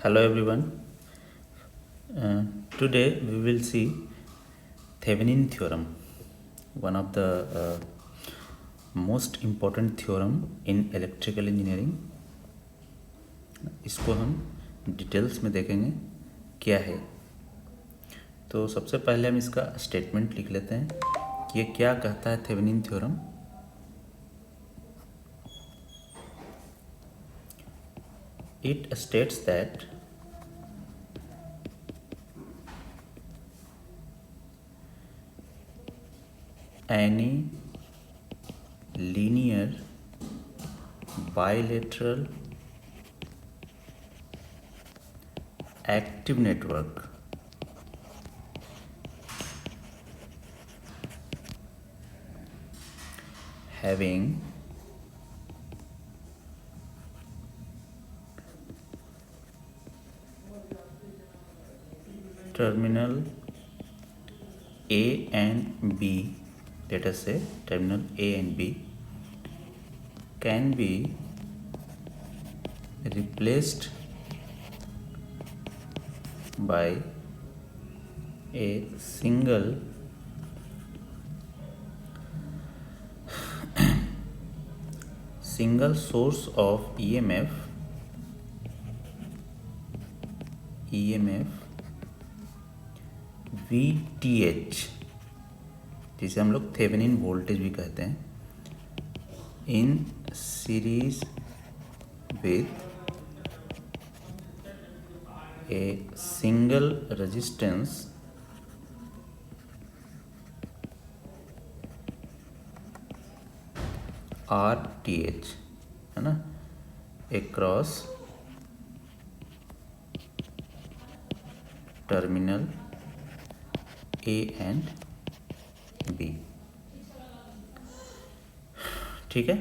Hello everyone. Today we will see Thevenin theorem, one of the most important theorem in electrical engineering. इसको हम details में देखेंगे क्या है। तो सबसे पहले हम इसका स्टेटमेंट लिख लेते हैं कि ये क्या कहता है Thevenin theorem. It states that any linear bilateral active network having terminal A and B, let us say terminal A and B, can be replaced by a single source of EMF VTH, जिसे हम लोग Thevenin voltage भी कहते हैं, in series with a single resistance RTH, है ना, across terminal A and B। ठीक है,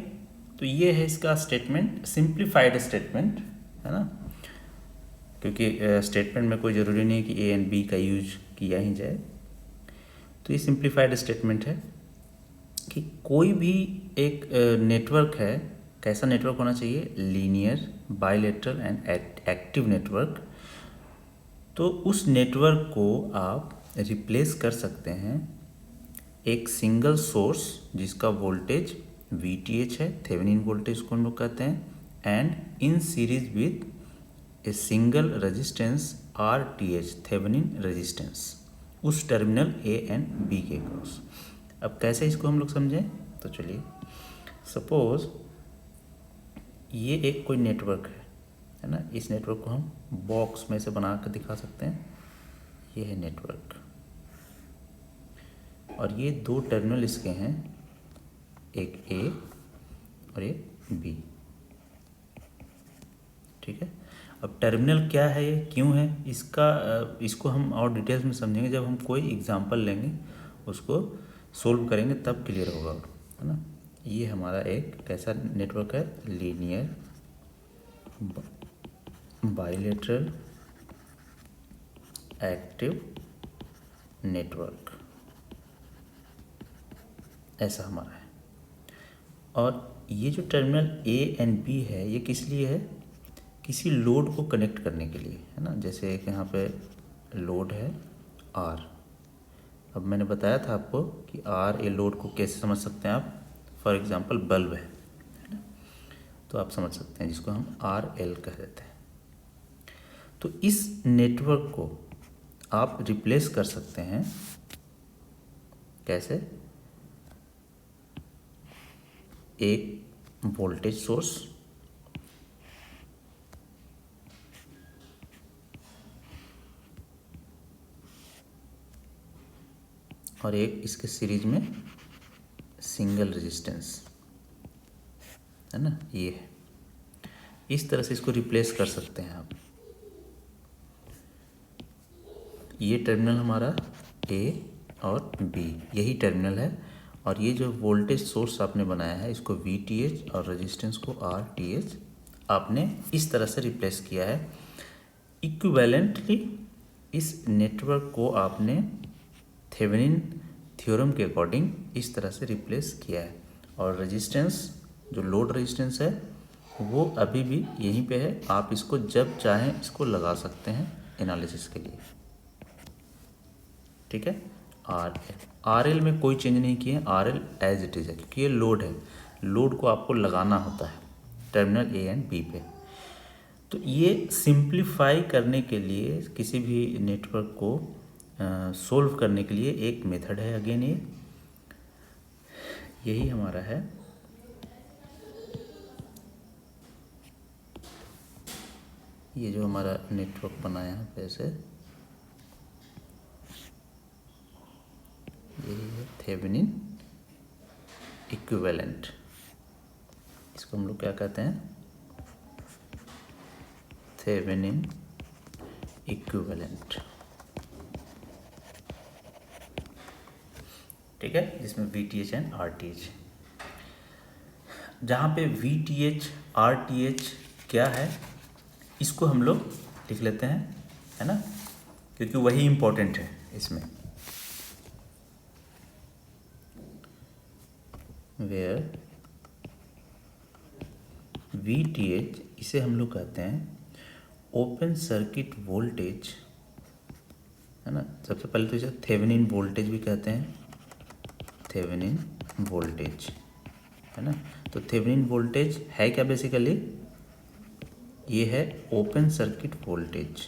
तो ये है इसका स्टेटमेंट, सिंप्लीफाइड स्टेटमेंट, है ना, क्योंकि स्टेटमेंट में कोई ज़रूरी नहीं है कि A and B का यूज किया ही जाए। तो ये सिंप्लीफाइड स्टेटमेंट है कि कोई भी एक नेटवर्क है, कैसा नेटवर्क होना चाहिए, linear bilateral and active network. तो उस नेटवर्क को आप रिप्लेस कर सकते हैं एक सिंगल सोर्स जिसका वोल्टेज VTH है, थेवेनिन वोल्टेज को हम लोग कहते हैं, and in series with a single resistance RTH, Thevenin resistance, उस टर्मिनल A एंड B के क्रॉस। अब कैसे इसको हम लोग समझें, तो चलिए, सपोज ये एक कोई नेटवर्क है ना, इस नेटवर्क को हम बॉक्स में से बना कर दिखा सकते हैं। ये है नेटवर्क और ये दो टर्मिनल इसके हैं, एक A और एक B। ठीक है, अब टर्मिनल क्या है, ये क्यों है, इसको हम और डिटेल्स में समझेंगे जब हम कोई एग्जांपल लेंगे, उसको सोल्व करेंगे, तब क्लियर होगा, है ना। ये हमारा एक कैसा नेटवर्क है, लीनियर बाइलेटरल एक्टिव नेटवर्क, ऐसा हमारा है। और ये जो टर्मिनल A एंड B है, ये किस लिए है, किसी लोड को कनेक्ट करने के लिए, है ना। जैसे एक यहाँ पे लोड है R। अब मैंने बताया था आपको कि R, ये लोड को कैसे समझ सकते हैं आप, फॉर एग्जांपल बल्ब है ना, तो आप समझ सकते हैं, जिसको हम RL कह देते हैं। तो इस नेटवर्क को आप रिप्लेस कर सकते हैं, कैसे, एक वोल्टेज सोर्स और एक इसके सीरीज में सिंगल रेजिस्टेंस, है ना, ये है। इस तरह से इसको रिप्लेस कर सकते हैं आप। ये टर्मिनल हमारा A और B, यही टर्मिनल है, और ये जो वोल्टेज सोर्स आपने बनाया है, इसको VTH और रेजिस्टेंस को RTH आपने इस तरह से रिप्लेस किया है। इक्विवेलेंटली इस नेटवर्क को आपने थेवेनिन थ्योरम के अकॉर्डिंग इस तरह से रिप्लेस किया है। और रेजिस्टेंस, जो लोड रेजिस्टेंस है, वो अभी भी यहीं पे है, आप इसको जब चाहें इसको लगा सकते हैं एनालिसिस के लिए। ठीक है। आर एल में कोई चेंज नहीं किए, R L as it is है, क्योंकि ये लोड है, लोड को आपको लगाना होता है टर्मिनल ए एंड बी पे। तो ये सिंप्लीफाई करने के लिए, किसी भी नेटवर्क को सोल्व करने के लिए एक मेथड है। अगेन यही हमारा है, ये जो हमारा नेटवर्क बना है यहाँ पे से, यही है थेवेनिन इक्विवेलेंट। इसको हम लोग क्या कहते हैं? Thevenin equivalent. ठीक है, जिसमें VTH एंड RTH। जहाँ पे VTH RTH क्या है, इसको हम लोग लिख लेते हैं, है ना, क्योंकि वही इम्पोर्टेंट है इसमें। वेयर VTH, इसे हम लोग कहते हैं ओपन सर्किट वोल्टेज, है ना। सबसे पहले तो इसे थेवेनिन वोल्टेज भी कहते हैं, थेवेनिन वोल्टेज, है ना। तो थेवेनिन वोल्टेज है क्या? बेसिकली ये है open circuit voltage,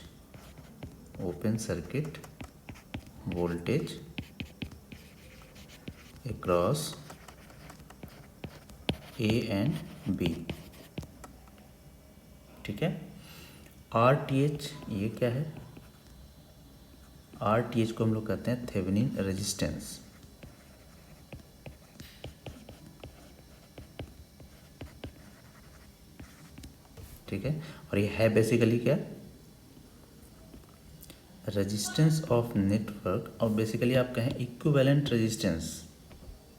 open circuit voltage across A and B. ठीक है। RTH ये क्या है? RTH को हम लोग कहते हैं थेवेनिन रेजिस्टेंस। ठीक है। और ये है बेसिकली क्या? रेजिस्टेंस ऑफ नेटवर्क, और बेसिकली आप कहें इक्विवेलेंट रेजिस्टेंस,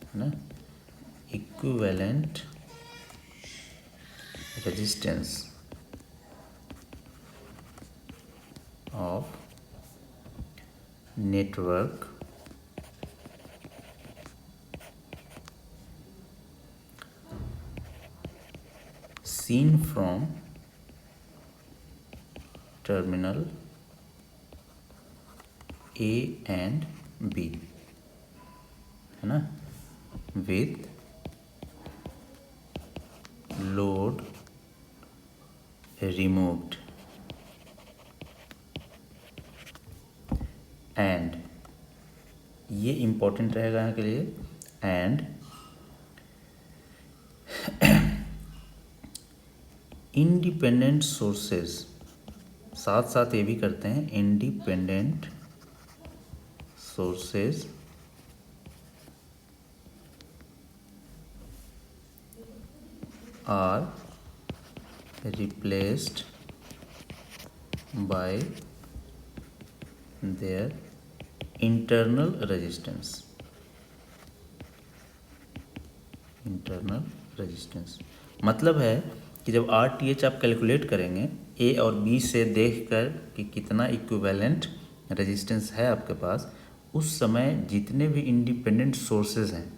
है ना, equivalent resistance of network seen from terminal A and B, है ना, with load removed and, ये इम्पोर्टेंट रहेगा यहाँ के लिए, एंड इंडिपेंडेंट सोर्सेस, साथ साथ ये भी करते हैं, independent sources are replaced by their internal resistance, internal resistance. मतलब है कि जब RTH आप कैलकुलेट करेंगे A और B से देखकर कि कितना इक्विवेलेंट रेजिस्टेंस है आपके पास, उस समय जितने भी इंडिपेंडेंट सोर्सेज हैं,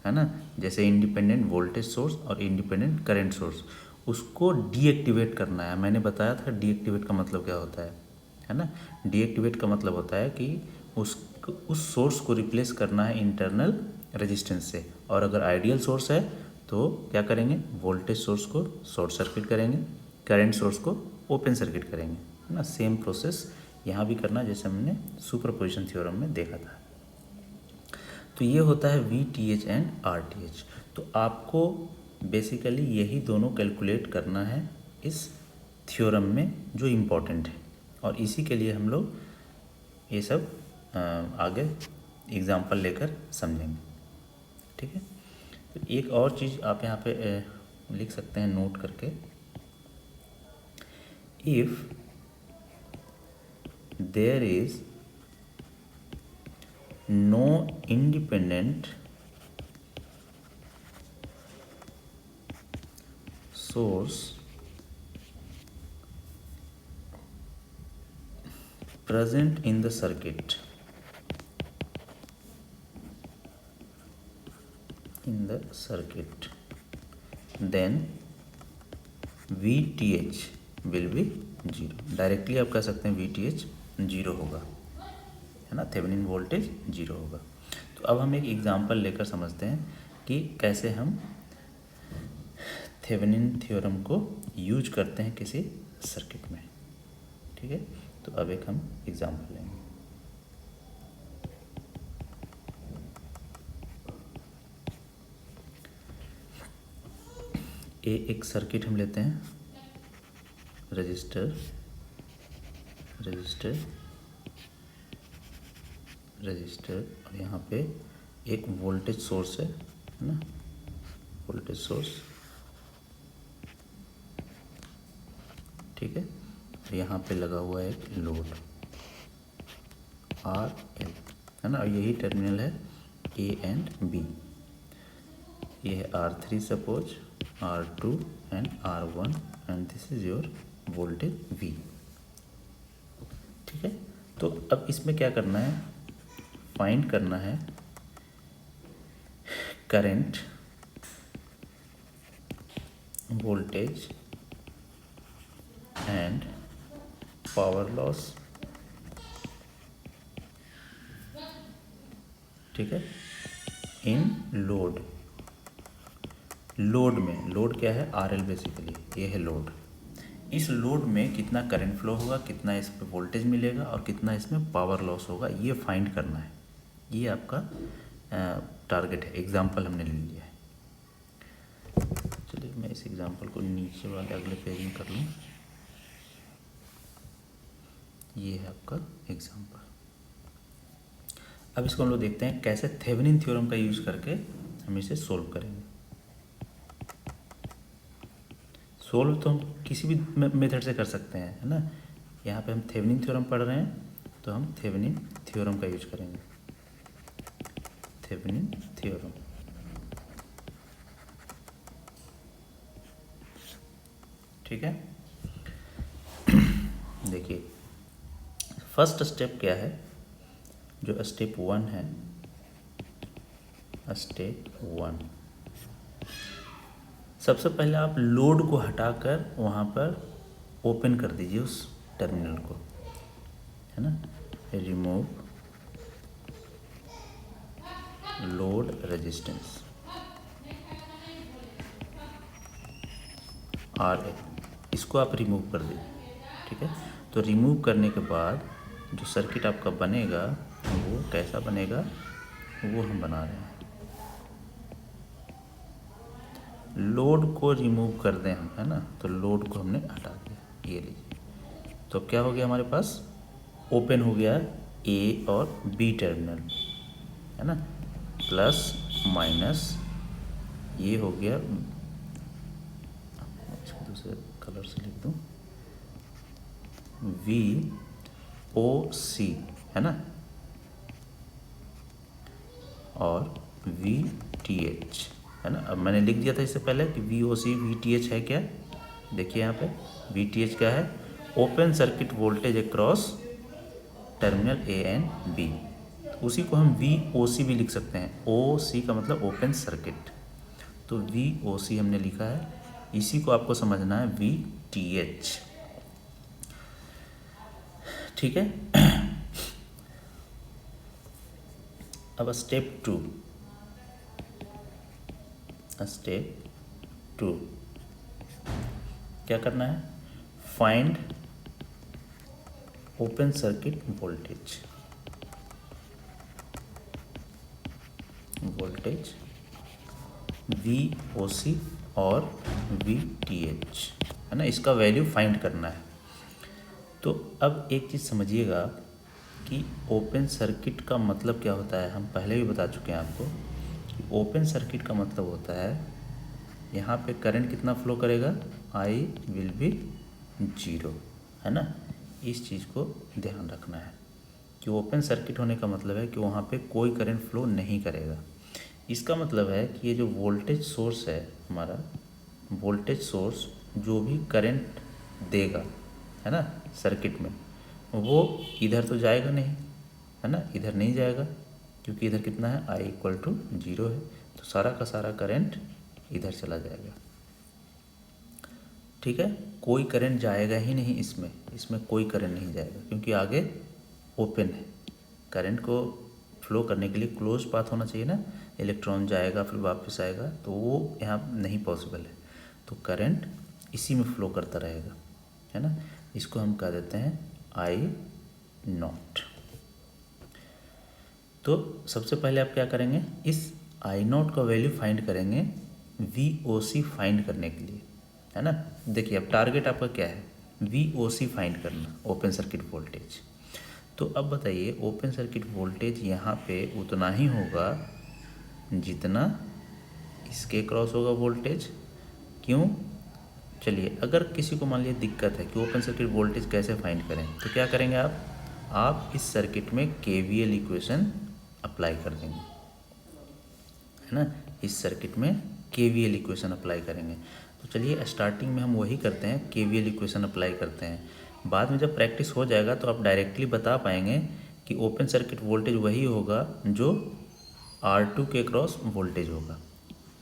है ना, जैसे इंडिपेंडेंट वोल्टेज सोर्स और इंडिपेंडेंट करंट सोर्स, उसको डीएक्टिवेट करना है। मैंने बताया था डीएक्टिवेट का मतलब क्या होता है ना। डीएक्टिवेट का मतलब होता है कि उस सोर्स को रिप्लेस करना है इंटरनल रेजिस्टेंस से। और अगर आइडियल सोर्स है तो क्या करेंगे? वोल्टेज सोर्स को शॉर्ट सर्किट करेंगे, करंट सोर्स को ओपन सर्किट करेंगे, है ना। सेम प्रोसेस यहाँ भी करना, जैसे हमने सुपरपोजिशन थ्योरम में देखा था। तो ये होता है VTH एंड RTH। तो आपको बेसिकली यही दोनों कैलकुलेट करना है इस थ्योरम में, जो इम्पोर्टेंट है, और इसी के लिए हम लोग ये सब आगे एग्जाम्पल लेकर समझेंगे। ठीक है। तो एक और चीज़ आप यहाँ पे लिख सकते हैं नोट करके, if there is no independent source present in the circuit, then V T H will be zero. Directly आप कह सकते हैं वी टी एच जीरो होगा, है ना, थेवेनिन वोल्टेज जीरो होगा। तो अब हम एक एग्जांपल लेकर समझते हैं कि कैसे हम थेवेनिन थ्योरम को यूज करते हैं किसी सर्किट में। ठीक है, तो अब एक हम एग्जांपल लेंगे। एक सर्किट हम लेते हैं, रजिस्टर और यहाँ पे एक वोल्टेज सोर्स है ना, वोल्टेज सोर्स, ठीक है। और यहाँ पे लगा हुआ है एक लोड आर एल, है ना, और यही टर्मिनल है ए एंड बी। ये है R3 suppose, R2 and R1 and this is your voltage V। ठीक है, तो अब इसमें क्या करना है, फाइंड करना है current, voltage and power loss. ठीक है, इन लोड में, लोड क्या है, RL बेसिकली, ये है लोड। इस लोड में कितना करंट फ्लो होगा, कितना इस पे वोल्टेज मिलेगा और कितना इसमें पावर लॉस होगा, ये फाइंड करना है। ये आपका टारगेट है। एग्जांपल हमने ले लिया है। चलिए मैं इस एग्जांपल को नीचे वाले अगले पेज में कर लूँ। ये है आपका एग्जांपल। अब इसको हम लोग देखते हैं कैसे थेवेनिन थ्योरम का यूज करके हम इसे सोल्व करेंगे। सोल्व तो हम किसी भी मेथड से कर सकते हैं, है ना। यहाँ पे हम थेवेनिन थ्योरम पढ़ रहे हैं तो हम थेवेनिन थ्योरम का यूज करेंगे। थेवेनिन थ्योरम, ठीक है। देखिए फर्स्ट स्टेप क्या है, जो स्टेप 1 है, स्टेप 1, सबसे पहले आप लोड को हटाकर वहाँ पर ओपन कर दीजिए उस टर्मिनल को, है ना। रिमूव लोड रेजिस्टेंस RL, इसको आप रिमूव कर दीजिए। ठीक है, तो रिमूव करने के बाद जो सर्किट आपका बनेगा वो कैसा बनेगा, वो हम बना रहे हैं। लोड को रिमूव कर दें हम, है ना, तो लोड को हमने हटा दिया। ये लीजिए, तो अब क्या हो गया हमारे पास, ओपन हो गया ए और बी टर्मिनल, है ना, प्लस माइनस, ये हो गया, इसको दूसरे कलर से लिख दूँ, VOC, है ना, और VTH, है ना। अब मैंने लिख दिया था इससे पहले कि VOC VTH है क्या, देखिए यहाँ पे VTH क्या है, open circuit voltage across terminal A and B। उसी को हम VOC भी लिख सकते हैं। OC का मतलब ओपन सर्किट, तो VOC हमने लिखा है, इसी को आपको समझना है VTH। ठीक है। अब स्टेप 2, क्या करना है, find open circuit voltage, VOC और VTH, है ना, इसका वैल्यू फाइंड करना है। तो अब एक चीज़ समझिएगा कि ओपन सर्किट का मतलब क्या होता है, हम पहले भी बता चुके हैं आपको कि ओपन सर्किट का मतलब होता है यहाँ पे करंट कितना फ्लो करेगा, I विल बी 0, है ना। इस चीज़ को ध्यान रखना है कि ओपन सर्किट होने का मतलब है कि वहाँ पे कोई करंट फ्लो नहीं करेगा। इसका मतलब है कि ये जो वोल्टेज सोर्स है हमारा, वोल्टेज सोर्स जो भी करंट देगा, है ना, सर्किट में, वो इधर तो जाएगा नहीं, है ना, इधर नहीं जाएगा, क्योंकि इधर कितना है, I = 0 है, तो सारा का सारा करंट इधर चला जाएगा। ठीक है, कोई करंट जाएगा ही नहीं इसमें, इसमें कोई करंट नहीं जाएगा क्योंकि आगे ओपन है। करंट को फ्लो करने के लिए क्लोज पाथ होना चाहिए ना, इलेक्ट्रॉन जाएगा फिर वापस आएगा, तो वो यहाँ नहीं पॉसिबल है। तो करंट इसी में फ्लो करता रहेगा, है ना। इसको हम कह देते हैं आई नॉट। तो सबसे पहले आप क्या करेंगे, इस आई नॉट का वैल्यू फाइंड करेंगे VOC फाइंड करने के लिए, है ना। देखिए अब टारगेट आपका क्या है, VOC फाइंड करना, ओपन सर्किट वोल्टेज। तो अब बताइए ओपन सर्किट वोल्टेज यहाँ पे उतना ही होगा जितना इसके क्रॉस होगा वोल्टेज। क्यों, चलिए अगर किसी को मान लिया दिक्कत है कि ओपन सर्किट वोल्टेज कैसे फाइंड करें, तो क्या करेंगे आप इस सर्किट में KVL इक्वेशन अप्लाई कर देंगे, है ना। इस सर्किट में KVL इक्वेशन अप्लाई करेंगे। तो चलिए स्टार्टिंग में हम वही करते हैं, KVL इक्वेशन अप्लाई करते हैं। बाद में जब प्रैक्टिस हो जाएगा तो आप डायरेक्टली बता पाएंगे कि ओपन सर्किट वोल्टेज वही होगा जो R2 के क्रॉस वोल्टेज होगा,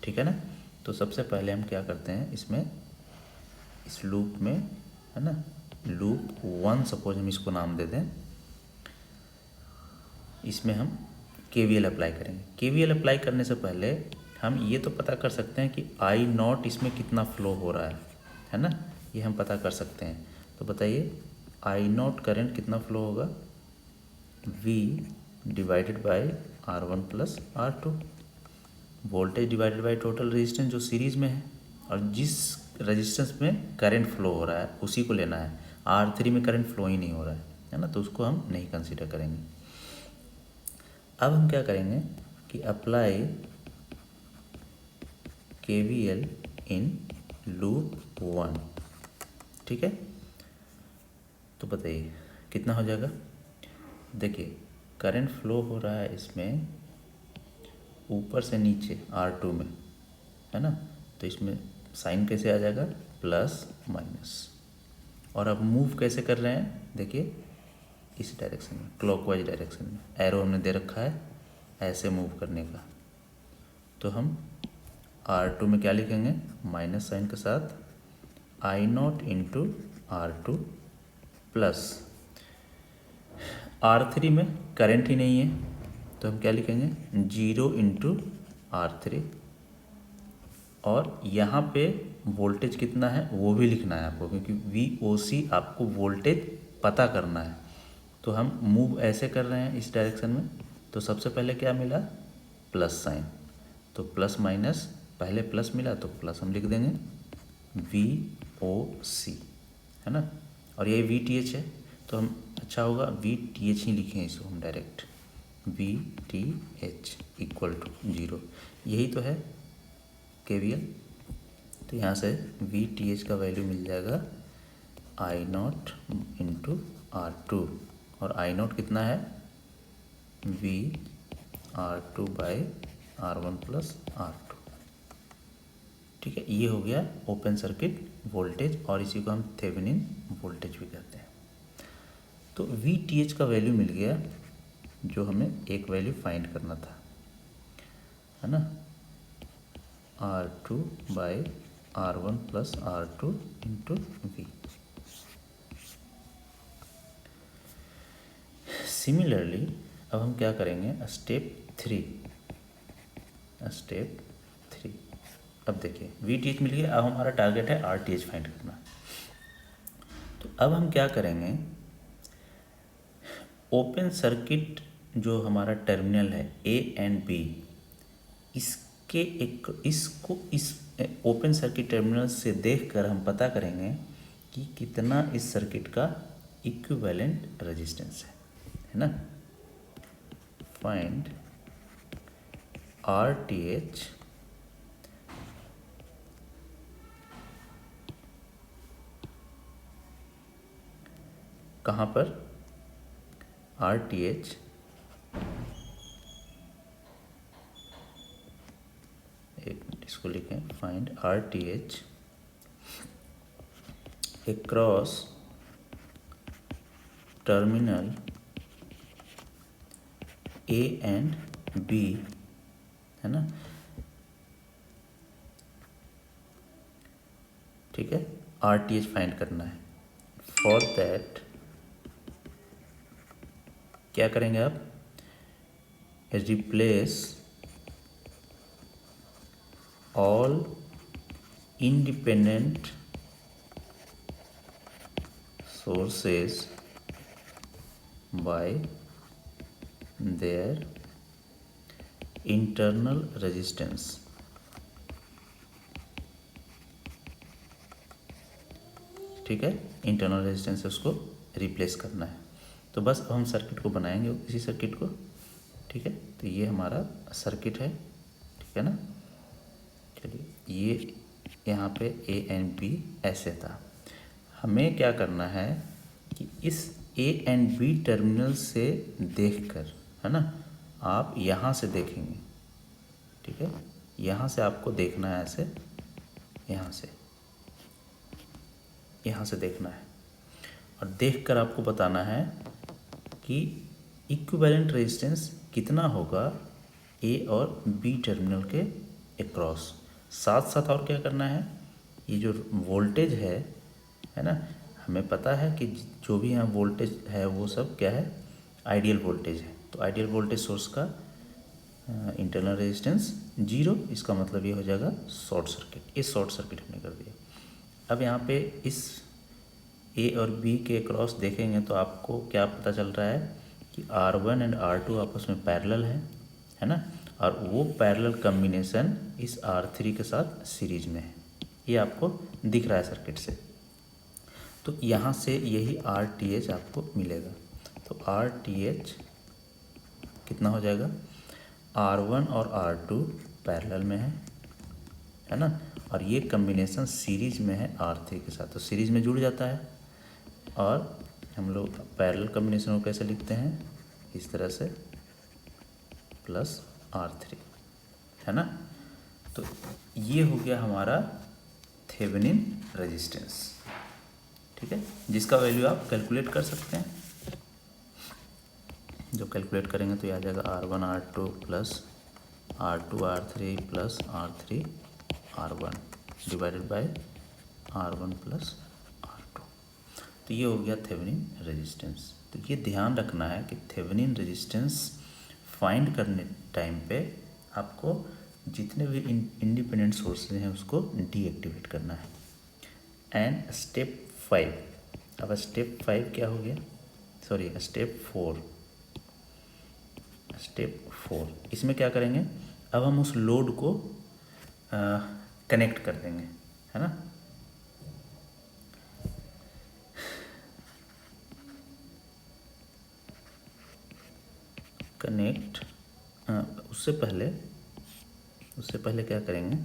ठीक है ना। तो सबसे पहले हम क्या करते हैं, इसमें इस लूप में, है ना, लूप 1 सपोज हम इसको नाम दे दें, इसमें हम KVL अप्लाई करेंगे। KVL अप्लाई करने से पहले हम ये तो पता कर सकते हैं कि आई नॉट इसमें कितना फ्लो हो रहा है ना, ये हम पता कर सकते हैं। तो बताइए आई नॉट करंट कितना फ्लो होगा, V divided by R1 plus R2, voltage divided by total resistance जो सीरीज में है, और जिस रेजिस्टेंस में करंट फ्लो हो रहा है उसी को लेना है। R3 में करंट फ्लो ही नहीं हो रहा है ना, तो उसको हम नहीं कंसीडर करेंगे। अब हम क्या करेंगे कि अप्लाई KVL इन लूप 1, ठीक है। तो बताइए कितना हो जाएगा, देखिए करंट फ्लो हो रहा है इसमें ऊपर से नीचे R2 में, है ना। तो इसमें साइन कैसे आ जाएगा, प्लस माइनस। और अब मूव कैसे कर रहे हैं, देखिए इस डायरेक्शन में, क्लॉकवाइज डायरेक्शन में, एरो हमने दे रखा है ऐसे मूव करने का। तो हम R2 में क्या लिखेंगे, माइनस साइन के साथ आई not into R2 plus R3 में करंट ही नहीं है तो हम क्या लिखेंगे 0 इंटू R3, और यहाँ पे वोल्टेज कितना है वो भी लिखना है आपको, क्योंकि VOC आपको वोल्टेज पता करना है। तो हम मूव ऐसे कर रहे हैं इस डायरेक्शन में, तो सबसे पहले क्या मिला, प्लस साइन, तो प्लस माइनस, पहले प्लस मिला तो प्लस हम लिख देंगे VOC, है ना। और ये VTH है तो हम अच्छा होगा VTH ही लिखें इसको हम डायरेक्ट, VTH इक्वल टू 0, यही तो है KVL। तो यहाँ से VTH का वैल्यू मिल जाएगा आई नॉट इंटू R2, और आई नॉट कितना है VR2 by R1 plus R2, ठीक है। ये हो गया ओपन सर्किट वोल्टेज, और इसी को हम थेवेनिन वोल्टेज भी कहते हैं। तो VTH का वैल्यू मिल गया जो हमें एक वैल्यू फाइंड करना था, है ना, R2 by R1 plus R2 into V। Similarly अब हम क्या करेंगे, स्टेप 3। अब देखिए VTH मिल गया, अब हमारा टारगेट है RTH फाइंड करना। तो अब हम क्या करेंगे, ओपन सर्किट जो हमारा टर्मिनल है A एंड B, इसको इस ओपन सर्किट टर्मिनल से देखकर हम पता करेंगे कि कितना इस सर्किट का इक्विवेलेंट रेजिस्टेंस है ना। फाइंड RTH कहाँ पर, RTH एक मिनट इसको लिखें, find RTH across terminal A and B, है ना, ठीक है। RTH फाइंड करना है। फॉर दैट क्या करेंगे आप, replace all independent sources bye their internal resistance. ठीक है, इंटरनल रेजिस्टेंस से उसको रिप्लेस करना है। तो बस अब हम सर्किट को बनाएंगे, इसी सर्किट को। ठीक है, तो ये हमारा सर्किट है, ठीक है ना। चलिए, ये यहाँ पे ए एंड बी ऐसे था। हमें क्या करना है कि इस ए एंड बी टर्मिनल से देखकर, है ना, आप यहाँ से देखेंगे। ठीक है, यहाँ से आपको देखना है, ऐसे यहाँ से देखना है, और देखकर आपको बताना है कि इक्विवेलेंट रेजिस्टेंस कितना होगा ए और बी टर्मिनल के अक्रॉस। साथ साथ और क्या करना है, ये जो वोल्टेज है ना, हमें पता है कि जो भी यहाँ वोल्टेज है वो सब क्या है, आइडियल वोल्टेज है। तो आइडियल वोल्टेज सोर्स का इंटरनल रेजिस्टेंस 0, इसका मतलब ये हो जाएगा शॉर्ट सर्किट। ये शॉर्ट सर्किट हमने कर दिया। अब यहाँ पे इस ए और बी के क्रॉस देखेंगे तो आपको क्या पता चल रहा है कि R1 एंड R2 आपस में पैरेलल है ना, और वो पैरेलल कम्बिनेशन इस R3 के साथ सीरीज में है। ये आपको दिख रहा है सर्किट से। तो यहाँ से यही RTH आपको मिलेगा। तो RTH कितना हो जाएगा, R1 और R2 पैरेलल में है ना, और ये कम्बिनेशन सीरीज में है R3 के साथ, तो सीरीज में जुड़ जाता है। और हम लोग पैरेलल कम्बिनेशन को कैसे लिखते हैं, इस तरह से, प्लस R3, है ना। तो ये हो गया हमारा थेवेनिन रेजिस्टेंस। ठीक है, जिसका वैल्यू आप कैलकुलेट कर सकते हैं। जो कैलकुलेट करेंगे तो ये आ जाएगा R1 R2 plus R2 R3 plus R3 R1 divided by R1 plus R2। तो ये हो गया थेवेनिन रेजिस्टेंस। तो ये ध्यान रखना है कि थेवेनिन रेजिस्टेंस फाइंड करने टाइम पे आपको जितने भी इंडिपेंडेंट सोर्सेज हैं उसको डीएक्टिवेट करना है। एंड स्टेप 5, अब स्टेप 5 क्या हो गया, सॉरी स्टेप 4, इसमें क्या करेंगे, अब हम उस लोड को कनेक्ट कर देंगे, है ना। कनेक्ट, उससे पहले क्या करेंगे,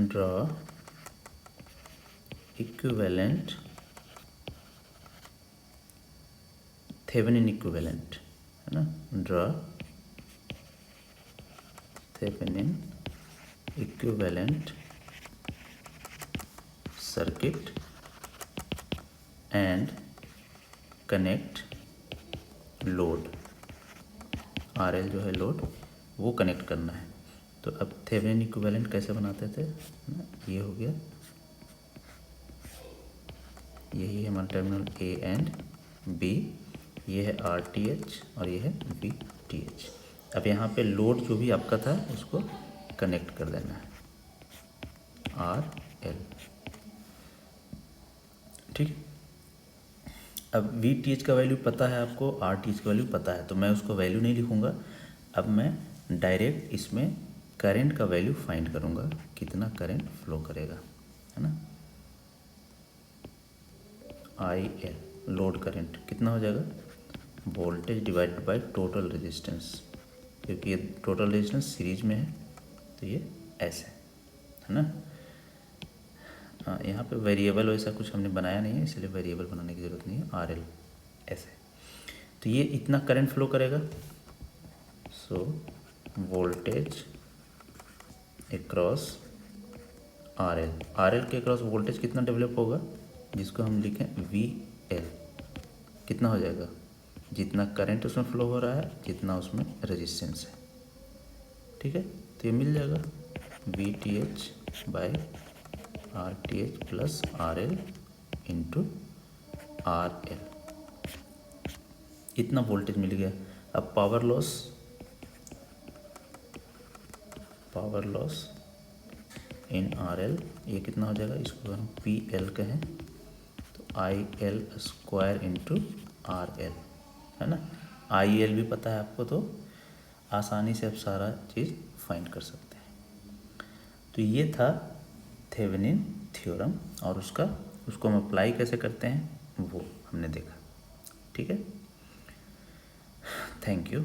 ड्रॉ इक्विवेलेंट थेवेनिन इक्विवेलेंट, है ना, draw Thevenin equivalent circuit and connect load. RL जो है लोड, वो कनेक्ट करना है। तो अब थेवेनिन इक्विवेलेंट कैसे बनाते थे, ये हो गया, यही है हमारा टर्मिनल A एंड B, ये है RTH और ये है VTH। अब यहाँ पे लोड जो भी आपका था उसको कनेक्ट कर देना है, RL। ठीक, अब VTH का वैल्यू पता है आपको, RTH का वैल्यू पता है, तो मैं उसको वैल्यू नहीं लिखूँगा। अब मैं डायरेक्ट इसमें करंट का वैल्यू फाइंड करूँगा, कितना करंट फ्लो करेगा, है ना। IL लोड करंट कितना हो जाएगा, voltage divided by total resistance, क्योंकि ये टोटल रेजिस्टेंस सीरीज में है तो ये ऐसे है ना। हाँ, यहाँ पे वेरिएबल वैसा कुछ हमने बनाया नहीं है, इसलिए वेरिएबल बनाने की ज़रूरत नहीं है। RL ऐसे, तो ये इतना करंट फ्लो करेगा। सो वोल्टेज अक्रॉस RL के अक्रॉस वोल्टेज कितना डेवलप होगा, जिसको हम लिखें VL, कितना हो जाएगा, जितना करंट उसमें फ्लो हो रहा है जितना उसमें रेजिस्टेंस है। ठीक है, तो ये मिल जाएगा VTH by RTH plus RL into RL, इतना वोल्टेज मिल गया। अब पावर लॉस इन RL, ये कितना हो जाएगा, इसको हम PL कहें तो IL स्क्वायर इंटू RL, है ना। IL भी पता है आपको, तो आसानी से आप सारा चीज़ फाइंड कर सकते हैं। तो ये था थेवेनिन थ्योरम, और उसको हम अप्लाई कैसे करते हैं वो हमने देखा। ठीक है, थैंक यू।